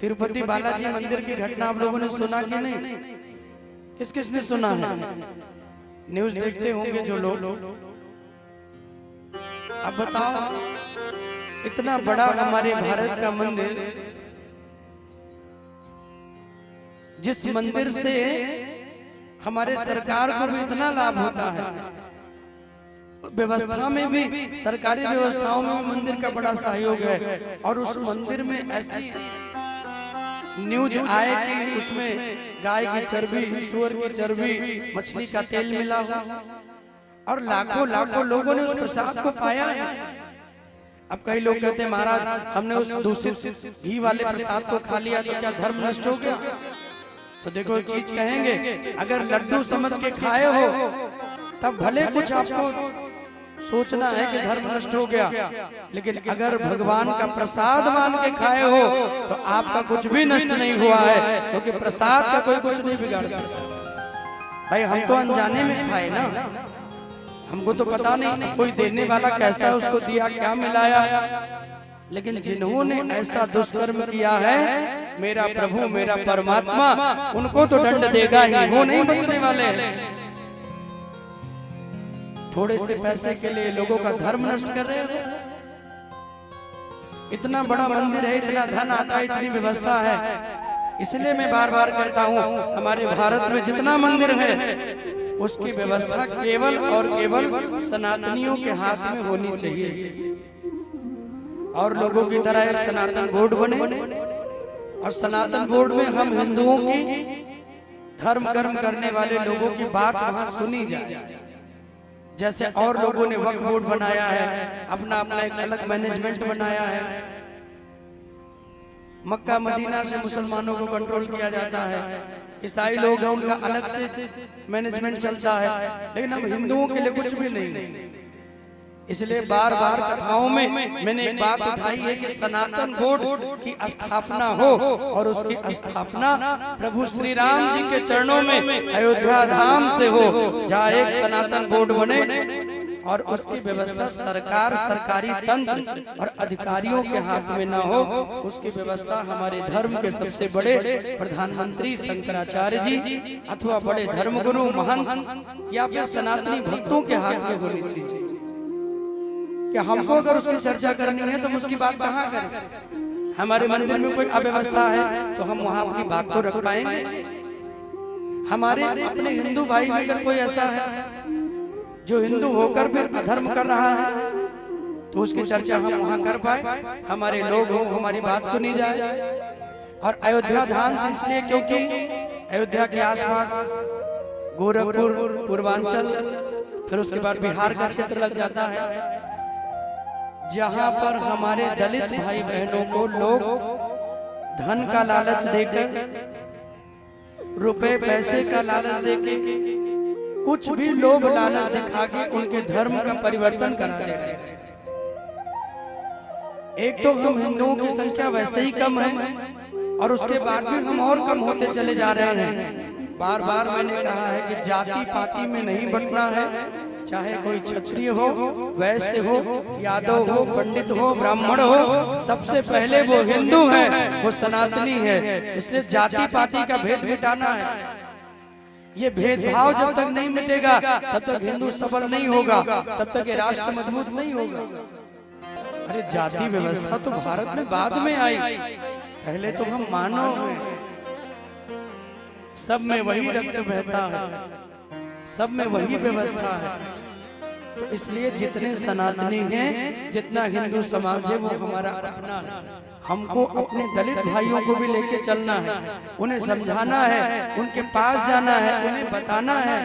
तिरुपति बालाजी मंदिर की घटना आप लोगों ने सुना कि नहीं? किस किस ने सुना है? न्यूज देखते होंगे जो लोग। अब बताओ, इतना बड़ा हमारे भारत का मंदिर, जिस मंदिर से हमारे सरकार को भी इतना लाभ होता है, व्यवस्था में भी, सरकारी व्यवस्थाओं में भी मंदिर का बड़ा सहयोग है, और उस मंदिर में ऐसी न्यूज आए कि उसमें गाय की चर्बी, सूअर की चर्बी, मछली का तेल मिला हो, और लाखों लाखों लोगों ने उस प्रसाद को पाया है। अब कई लोग कहते हैं महाराज हमने उस दूषित घी वाले प्रसाद को खा लिया तो क्या धर्म नष्ट हो गया? तो देखो एक चीज कहेंगे, अगर लड्डू समझ के खाए हो तब भले कुछ आपको सोचना है कि धर्म नष्ट हो गया, लेकिन अगर भगवान का प्रसाद मान के खाए हो तो आपका कुछ भी नष्ट नहीं हुआ है, क्योंकि प्रसाद का कोई कुछ नहीं बिगाड़ सकता। भाई हम तो अनजाने में खाए ना, हमको तो पता नहीं कोई देने वाला कैसा है, उसको दिया क्या मिलाया, लेकिन जिन्होंने ऐसा दुष्कर्म किया है, मेरा प्रभु मेरा परमात्मा उनको तो दंड देगा ही, वो नहीं बचने वाले हैं। थोड़े से पैसे के लिए लोगों का धर्म नष्ट कर रहे हो। इतना बड़ा मंदिर है, इतना धन आता है, इतनी व्यवस्था है, इसलिए मैं बार बार कहता हूँ हमारे भारत में जितना मंदिर है उसकी व्यवस्था केवल और केवल सनातनियों के हाथ में होनी चाहिए, और लोगों की तरह एक सनातन बोर्ड बने, और सनातन बोर्ड में हम हिंदुओं की धर्म कर्म करने वाले लोगों की बात वहां सुनी जाए। जैसे और लोगों ने वक्फ बोर्ड बनाया है, अपना अपना एक अलग मैनेजमेंट बनाया है, मक्का मदीना से मुसलमानों को कंट्रोल किया जाता है, ईसाई लोग हैं उनका अलग से मैनेजमेंट चलता है, लेकिन हम हिंदुओं के लिए कुछ भी नहीं। इसलिए बार बार कथाओं में मैंने एक बात उठाई है कि सनातन बोर्ड की स्थापना हो, और उसकी स्थापना प्रभु श्री राम जी के चरणों में अयोध्या धाम से हो, जहाँ एक सनातन बोर्ड बने, और उसकी व्यवस्था सरकार, सरकारी तंत्र और अधिकारियों के हाथ में ना हो, उसकी व्यवस्था हमारे धर्म के सबसे बड़े प्रधानमंत्री शंकराचार्य जी अथवा बड़े धर्मगुरु महंत या फिर सनातनी भक्तों के हाथ में होनी चाहिए। कि हमको अगर उसकी चर्चा करनी है तो हम उसकी बात कहाँ करें? हमारे मंदिर में कोई अव्यवस्था है तो हम वहां अपनी बात को रख पाएंगे? हमारे अपने हिंदू भाई में अगर कोई ऐसा है जो हिंदू होकर भी अधर्म कर रहा है तो उसकी चर्चा हम वहां कर पाए, हमारे लोग हो, हमारी बात सुनी जाए। और अयोध्या धाम से इसलिए क्योंकि अयोध्या के आसपास गोरखपुर, पूर्वांचल, फिर उसके बाद बिहार का क्षेत्र लग जाता है, जहां पर हमारे दलित भाई बहनों को लोग धन का लालच देकर, रुपए पैसे का लालच देके, कुछ भी लोभ लालच दिखा के उनके धर्म का परिवर्तन करा दे रहे हैं। एक तो हम हिंदुओं की संख्या वैसे ही कम है, और उसके बाद भी हम और कम होते चले जा रहे हैं। बार बार मैंने कहा है कि जाति पाति में नहीं बंटना है, चाहे कोई क्षत्रिय हो, वैश्य हो, यादव हो, पंडित हो, ब्राह्मण हो, सबसे पहले वो हिंदू है, वो सनातनी है। इसलिए जाति पाति का भेद मिटाना है। ये भेदभाव जब तक नहीं मिटेगा तब तक हिंदू सबल नहीं होगा, तब तक ये राष्ट्र मजबूत नहीं होगा। अरे जाति व्यवस्था तो भारत में बाद में आई, पहले तो हम मानव हैं, सब में वही रक्त बहता है, सब में वही व्यवस्था है। तो इसलिए जितने सनातनी हैं, जितना हिंदू समाज है, वो हमारा अपना है। हमको अपने दलित भाइयों को भी लेके चलना है, उन्हें समझाना है, उनके पास जाना है, उन्हें बताना है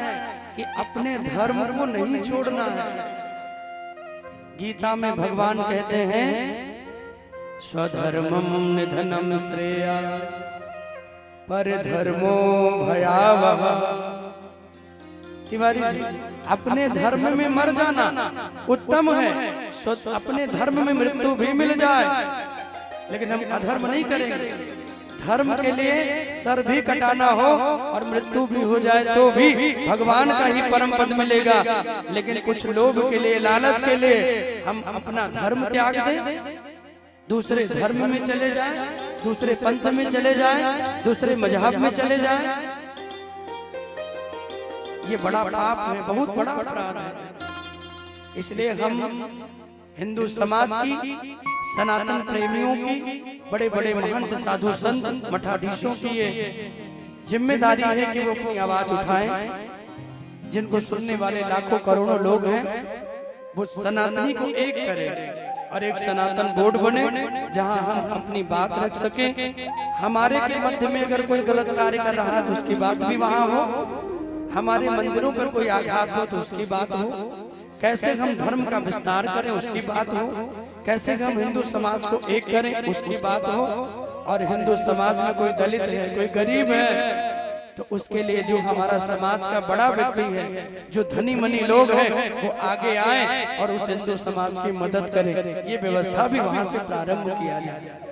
कि अपने धर्म को नहीं छोड़ना है। गीता में भगवान कहते हैं स्वधर्मम निधनम श्रेया परधर्मो भयावह। तिवारी जी, अपने धर्म में मर जाना उत्तम है, अपने धर्म में मृत्यु भी मिल जाए, लेकिन हम अधर्म नहीं करेंगे। धर्म के लिए सर भी कटाना हो और मृत्यु भी हो जाए तो भी भगवान का ही परम पद मिलेगा, लेकिन कुछ लोग के लिए, लालच के लिए हम अपना धर्म त्याग दें, दूसरे धर्म में चले जाएं, दूसरे पंथ में चले जाएं, दूसरे मजहब में चले जाएं, ये बड़ा पाप है, बहुत बड़ा अपराध है। इसलिए हम हिंदू समाज की, सनातन प्रेमियों की, बड़े बड़े महंत साधु संत मठाधीशों की ये जिम्मेदारी है कि वो अपनी आवाज उठाएं। जिनको सुनने वाले लाखों करोड़ों लोग हैं, वो सनातनी को एक करें और एक सनातन बोर्ड बने जहां हम अपनी बात रख सके। हमारे के मध्य में अगर कोई गलत कार्य कर रहा है तो उसकी बात भी वहां हो, हमारे मंदिरों पर कोई आघात हो तो उसकी बात हो, कैसे हम धर्म का विस्तार करें उसकी बात हो, कैसे हम हिंदू समाज को एक करें उसकी बात हो। और हिंदू समाज में कोई दलित है, कोई गरीब है, तो उसके लिए जो हमारा समाज का बड़ा व्यक्ति है, जो धनी मनी लोग हैं, वो आगे आए और उस हिंदू समाज की मदद करें। ये व्यवस्था भी वहां से प्रारंभ किया जाए।